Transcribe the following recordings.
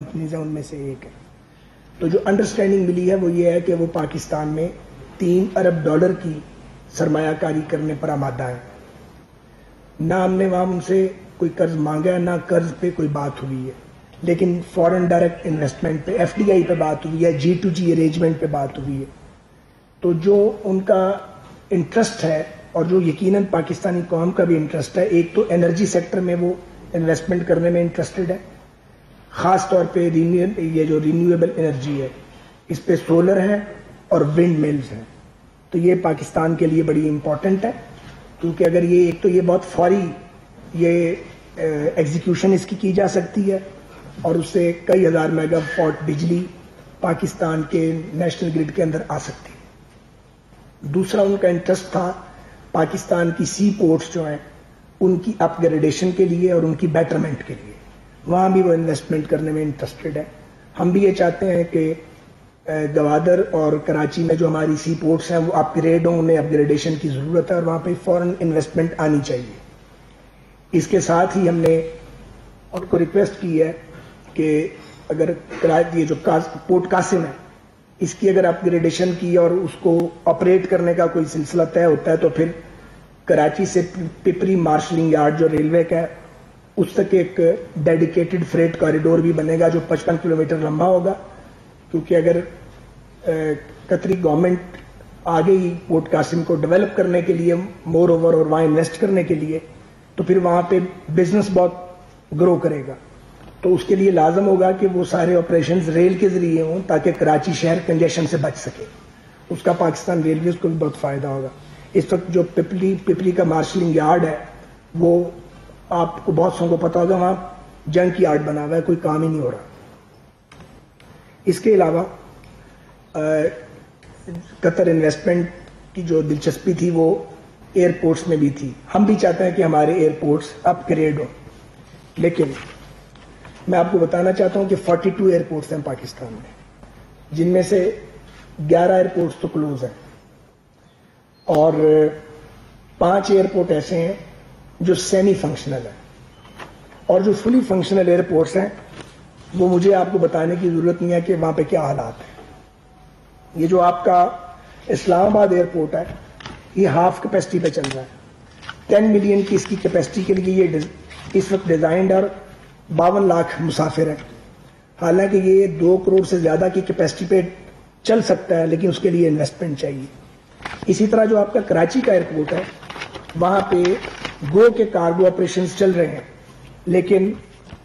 Companies ہیں ان میں سے ایک ہے. تو جو انڈرسٹینڈنگ ملی ہے وہ یہ ہے کہ وہ پاکستان میں $3 ارب کی سرمایہ کاری کرنے پر آمادہ ہے. نہ ہم نے وہاں ان سے کوئی قرض مانگا ہے، نہ قرض پہ کوئی بات ہوئی ہے، لیکن فورن ڈائریکٹ انویسٹمنٹ پہ FDI پہ بات ہوئی ہے، G2G ارینجمنٹ پہ بات ہوئی ہے. تو جو ان کا انٹرسٹ ہے اور جو یقیناً پاکستانی قوم کا بھی انٹرسٹ ہے، ایک تو انرجی سیکٹر میں وہ انویسٹمنٹ کرنے میں انٹرسٹڈ ہے، خاص طور پہ یہ جو رینیویبل انرجی ہے اس پہ سولر ہے اور ونڈ ملز ہیں. تو یہ پاکستان کے لیے بڑی امپورٹنٹ ہے، کیونکہ اگر یہ ایک تو یہ بہت فوری یہ ایگزیکیوشن اس کی جا سکتی ہے اور اس سے کئی ہزار میگا واٹ بجلی پاکستان کے نیشنل گرڈ کے اندر آ سکتی ہے. دوسرا ان کا انٹرسٹ تھا پاکستان کی سی پورٹس جو ہیں ان کی اپ گریڈیشن کے لیے اور ان کی بیٹرمنٹ کے لیے، وہاں بھی وہ انویسٹمنٹ کرنے میں انٹرسٹڈ ہے. ہم بھی یہ چاہتے ہیں کہ گوادر اور کراچی میں جو ہماری سی پورٹس ہیں وہ اپ گریڈ ہوں، انہیں اپ گریڈیشن کی ضرورت ہے اور وہاں پہ فورن انویسٹمنٹ آنی چاہیے. اس کے ساتھ ہی ہم نے ان کو ریکویسٹ کی ہے کہ اگر یہ جو پورٹ قاسم ہے اس کی اگر اپ گریڈیشن کی اور اس کو آپریٹ کرنے کا کوئی سلسلہ طے ہوتا ہے تو پھر کراچی سے پپری مارشلنگ یارڈ جو ریلوے کا ہے اس تک ایک ڈیڈیکیٹڈ فریٹ کوریڈور بھی بنے گا جو 55 کلومیٹر لمبا ہوگا. کیونکہ اگر قطری گورنمنٹ آگے ہی پورٹ قاسم کو ڈیولپ کرنے کے لیے مور اوور اور وہاں انویسٹ کرنے کے لیے تو پھر وہاں پہ بزنس بہت گرو کرے گا. تو اس کے لیے لازم ہوگا کہ وہ سارے آپریشنز ریل کے ذریعے ہوں تاکہ کراچی شہر کنجیشن سے بچ سکے. اس کا پاکستان ریلویز کو بھی بہت فائدہ ہوگا. اس وقت جو پپلی کا مارشلنگ یارڈ ہے وہ آپ کو بہت سو کو پتا ہوگا وہاں جنک یارڈ بنا ہوا ہے، کوئی کام ہی نہیں ہو رہا. اس کے علاوہ قطر انویسٹمنٹ کی جو دلچسپی تھی وہ ایئرپورٹس میں بھی تھی. ہم بھی چاہتے ہیں کہ ہمارے ایئرپورٹس اپ گریڈ ہوں، لیکن میں آپ کو بتانا چاہتا ہوں کہ 42 ایئرپورٹس ہیں پاکستان میں، جن میں سے 11 ایئرپورٹس تو کلوز ہیں اور 5 ایئرپورٹ ایسے ہیں جو سیمی فنکشنل ہیں. اور جو فلی فنکشنل ایئرپورٹس ہیں وہ مجھے آپ کو بتانے کی ضرورت نہیں ہے کہ وہاں پہ کیا حالات ہیں. یہ جو آپ کا اسلام آباد ایئرپورٹ ہے یہ ہاف کیپیسٹی پہ چل رہا ہے. 10 ملین کی اس کی کیپیسٹی کے لیے یہ اس وقت ڈیزائنڈ اور 52 لاکھ مسافر ہیں. حالانکہ یہ 2 کروڑ سے زیادہ کی کیپیسٹی پہ چل سکتا ہے لیکن اس کے لیے انویسٹمنٹ چاہیے. اسی طرح جو آپ کا کراچی کا ایئرپورٹ ہے وہاں پہ گو کے کارگو آپریشنز چل رہے ہیں، لیکن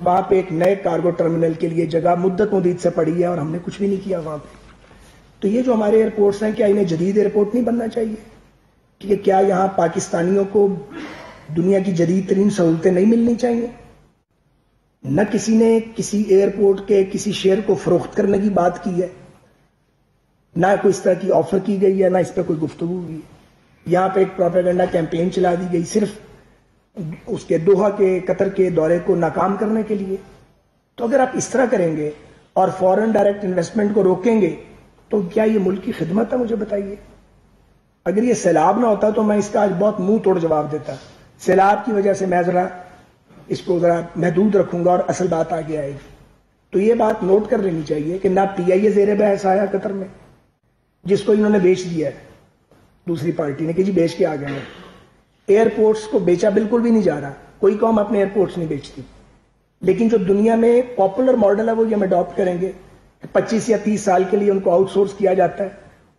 وہاں پہ ایک نئے کارگو ٹرمینل کے لیے جگہ مدت سے پڑی ہے اور ہم نے کچھ بھی نہیں کیا وہاں پہ. تو یہ جو ہمارے ایئرپورٹس ہیں کیا انہیں جدید ایئرپورٹ نہیں بننا چاہیے؟ کہ کیا یہاں پاکستانیوں کو دنیا کی جدید ترین سہولتیں نہیں ملنی چاہیے؟ نہ کسی نے کسی ایئرپورٹ کے کسی شیئر کو فروخت کرنے کی بات کی ہے، نہ کوئی اس طرح کی آفر کی گئی ہے، نہ اس پہ کوئی گفتگو ہوئی. یہاں پہ ایک پروپیگنڈا کیمپین چلا دی گئی صرف اس کے دوحہ کے قطر کے دورے کو ناکام کرنے کے لیے. تو اگر آپ اس طرح کریں گے اور فورن ڈائریکٹ انویسٹمنٹ کو روکیں گے تو کیا یہ ملک کی خدمت ہے؟ مجھے بتائیے. اگر یہ سیلاب نہ ہوتا تو میں اس کا آج بہت منہ توڑ جواب دیتا. سیلاب کی وجہ سے میں ذرا اس کو ذرا محدود رکھوں گا اور اصل بات آگے آئے گی. تو یہ بات نوٹ کر لینی چاہیے کہ نہ PIA زیر بحث آیا قطر میں، جس کو انہوں نے بیچ دیا ہے دوسری پارٹی نے کہ جی بیچ کے آ گئے ہیں. ایئرپورٹس کو بیچا بالکل بھی نہیں جا رہا، کوئی قوم اپنے ایئرپورٹس نہیں بیچتی. لیکن جو دنیا میں پاپولر ماڈل ہے وہ یہ ہم اڈاپٹ کریں گے کہ 25 یا 30 سال کے لیے ان کو آؤٹ سورس کیا جاتا ہے،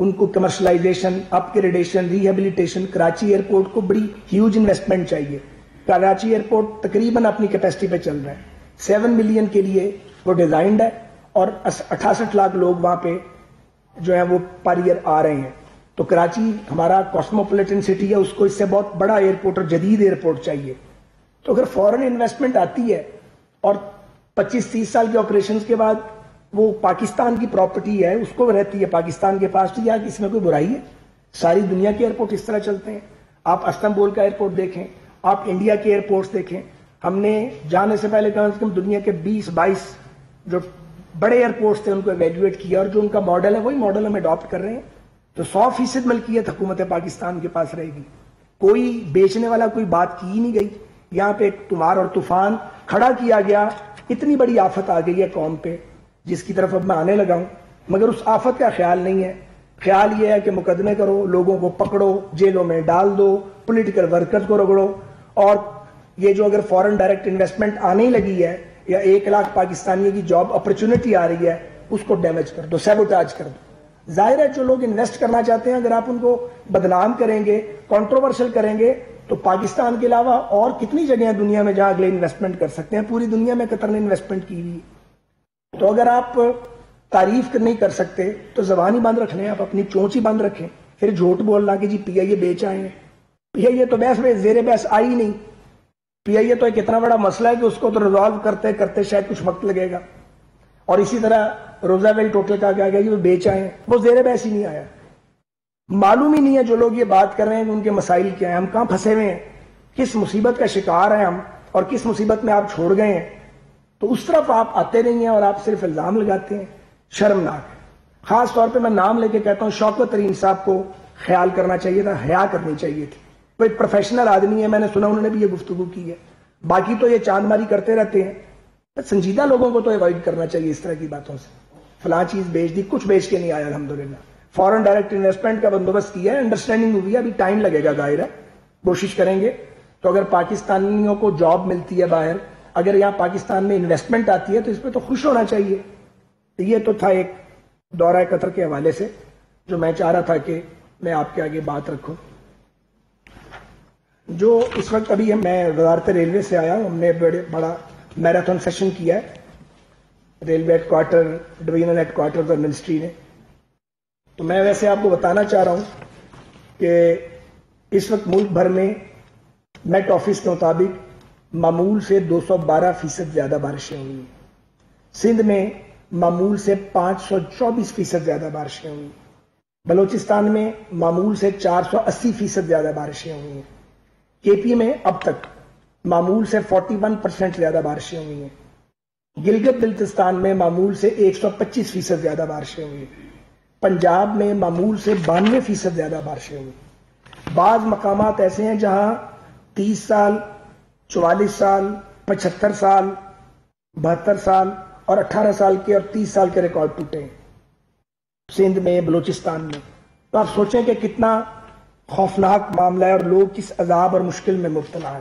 ان کو کمرشلائزیشن، اپ گریڈیشن، ریہیبلیٹیشن. کراچی ایئرپورٹ کو بڑی ہیوج انویسٹمنٹ چاہیے. کراچی ایئرپورٹ تقریباً اپنی کیپیسٹی پہ چل رہا ہے. 7 ملین کے لیے وہ ڈیزائنڈ ہے اور 68 لاکھ لوگ وہاں پہ جو ہیں وہ پر ایئر آ رہے ہیں. تو کراچی ہمارا کاسموپولیٹن سٹی ہے، اس کو اس سے بہت بڑا ایئرپورٹ اور جدید ایئرپورٹ چاہیے. تو اگر فورن انویسٹمنٹ آتی ہے اور 25-30 سال کے آپریشنز کے بعد وہ پاکستان کی پراپرٹی ہے، اس کو رہتی ہے پاکستان کے پاس، تو یا اس میں کوئی برائی ہے؟ ساری دنیا کے ایئرپورٹ اس طرح چلتے ہیں. آپ استنبول کا ایئرپورٹ دیکھیں، آپ انڈیا کے ایئرپورٹس دیکھیں. ہم نے جانے سے پہلے کم سے کم دنیا کے 20-22 جو بڑے ایئرپورٹس تھے ان کو ایویلویٹ کیا اور جو ان کا ماڈل ہے وہی ماڈل ہم اڈاپٹ کر رہے ہیں. تو 100% ملکیت حکومت پاکستان کے پاس رہے گی. کوئی بیچنے والا کوئی بات کی ہی نہیں گئی. یہاں پہ ایک تمار اور طوفان کھڑا کیا گیا، اتنی بڑی آفت آ گئی ہے قوم پہ جس کی طرف اب میں آنے لگا ہوں، مگر اس آفت کا خیال نہیں ہے. خیال یہ ہے کہ مقدمے کرو، لوگوں کو پکڑو، جیلوں میں ڈال دو، پولیٹیکل ورکرز کو رگڑو، اور یہ جو اگر فورن ڈائریکٹ انویسٹمنٹ آنے لگی ہے یا 1 لاکھ پاکستانیوں کی جاب اپرچونٹی آ رہی ہے، اس کو ڈیمیج کر دو، سیبوٹاج کر دو. ظاہر ہے جو لوگ انویسٹ کرنا چاہتے ہیں، اگر آپ ان کو بدنام کریں گے، کنٹروورشل کریں گے، تو پاکستان کے علاوہ اور کتنی جگہیں ہیں دنیا میں جہاں اگلے انویسٹمنٹ کر سکتے ہیں. پوری دنیا میں قطر نے انویسٹمنٹ کی ہوئی. تو اگر آپ تعریف نہیں کر سکتے تو زبان ہی بند رکھ لیں، آپ اپنی چونچ ہی بند رکھیں. پھر جھوٹ بولنا کہ جی پی آئی اے بیچ آئے ہیں. پی آئی اے تو بحث میں زیر بحث آئی نہیں. پی آئی اے تو ایک اتنا بڑا مسئلہ ہے کہ اس کو تو ریزالو کرتے کرتے شاید کچھ وقت لگے گا. اور اسی طرح روزا ویل ٹوٹل کا کیا گیا کہ وہ بیچ آئے ہیں، وہ زیر بحث ہی نہیں آیا. معلوم ہی نہیں ہے جو لوگ یہ بات کر رہے ہیں کہ ان کے مسائل کیا ہیں، ہم کہاں پھنسے ہوئے ہیں، کس مصیبت کا شکار ہیں ہم، اور کس مصیبت میں آپ چھوڑ گئے ہیں. تو اس طرف آپ آتے نہیں ہیں اور آپ صرف الزام لگاتے ہیں. شرمناک ہے. خاص طور پہ میں نام لے کے کہتا ہوں، شوکت ترین صاحب کو خیال کرنا چاہیے تھا، حیا کرنی چاہیے تھی. وہ ایک پروفیشنل آدمی ہے، میں نے سنا انہوں نے بھی یہ گفتگو کی ہے. باقی تو یہ چاند ماری کرتے رہتے ہیں. سنجیدہ لوگوں کو تو اوائڈ کرنا چاہیے اس طرح کی باتوں سے. فلاں چیز بیچ دی، کچھ بیچ کے نہیں آیا الحمدللہ. فورن ڈائریکٹ انویسٹمنٹ کا بندوبست کیا ہے، انڈرسٹینڈنگ ہوئی ہے، ابھی ٹائم لگے گا، ظاہر ہے کوشش کریں گے. تو اگر پاکستانیوں کو جاب ملتی ہے باہر، اگر یہاں پاکستان میں انویسٹمنٹ آتی ہے تو اس پہ تو خوش ہونا چاہیے. یہ تو تھا ایک دورہ قطر کے حوالے سے جو میں چاہ رہا تھا کہ میں آپ کے آگے بات رکھوں. جو اس وقت ابھی میں وزارت ریلوے سے آیا ہوں، ہم نے بڑا میراتھن سیشن کیا ہے railway headquarter, divisional headquarter اور منسٹری نے. تو میں ویسے آپ کو بتانا چاہ رہا ہوں کہ اس وقت ملک بھر میں میٹ آفس کے مطابق معمول سے 212% زیادہ بارشیں ہوئی ہیں. سندھ میں معمول سے 524% زیادہ بارشیں ہوئی. بلوچستان میں معمول سے 480% زیادہ بارشیں ہوئی ہیں. کے پی میں اب تک معمول سے 41% زیادہ بارشیں ہوئی ہیں. گلگت بلتستان میں معمول سے 125% زیادہ بارشیں ہوئی ہیں. پنجاب میں معمول سے 92% زیادہ بارشیں ہوئی. بعض مقامات ایسے ہیں جہاں 30 سال، 44 سال، 75 سال، 72 سال اور 18 سال کے اور 30 سال کے ریکارڈ ٹوٹے ہیں سندھ میں، بلوچستان میں. تو آپ سوچیں کہ کتنا خوفناک معاملہ ہے اور لوگ کس عذاب اور مشکل میں مبتلا ہیں.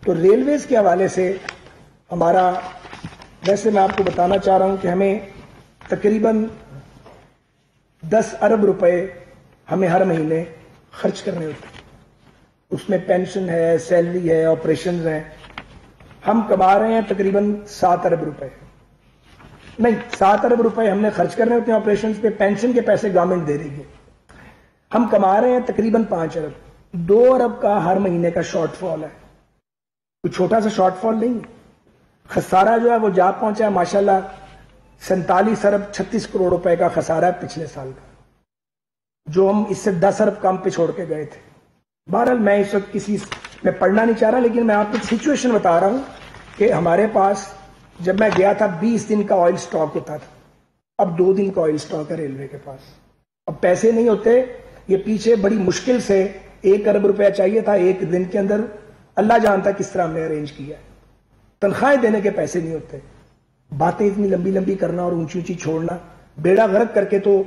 تو ریلویز کے حوالے سے ہمارا، ویسے میں آپ کو بتانا چاہ رہا ہوں کہ ہمیں تقریباً 10 ارب روپے ہمیں ہر مہینے خرچ کرنے ہوتے ہیں. اس میں پینشن ہے، سیلری ہے، آپریشنز ہیں. ہم کما رہے ہیں تقریباً 7 ارب روپے. نہیں، 7 ارب روپے ہم نے خرچ کرنے ہوتے ہیں آپریشنز پہ. پینشن کے پیسے گورنمنٹ دے رہی ہے. ہم کما رہے ہیں تقریباً 5 ارب. 2 ارب کا ہر مہینے کا شارٹ فال ہے. کوئی چھوٹا سا شارٹ فال نہیں. خسارہ جو ہے وہ جا پہنچا ہے ماشاءاللہ 47 ارب 36 کروڑ روپے کا خسارہ ہے پچھلے سال کا، جو ہم اس سے 10 ارب کم پہ چھوڑ کے گئے تھے. بہرحال میں اس وقت کسی میں پڑھنا نہیں چاہ رہا، لیکن میں آپ کو سچویشن بتا رہا ہوں کہ ہمارے پاس جب میں گیا تھا 20 دن کا آئل سٹاک ہوتا تھا، اب 2 دن کا آئل سٹاک ہے ریلوے کے پاس. اب پیسے نہیں ہوتے. یہ پیچھے بڑی مشکل سے 1 ارب روپیہ چاہیے تھا ایک دن کے اندر. اللہ جانتا کس طرح ہم نے ارینج کیا ہے. تنخواہیں دینے کے پیسے نہیں ہوتے. باتیں اتنی لمبی لمبی کرنا اور اونچی اونچی چھوڑنا، بیڑا غرق کر کے تو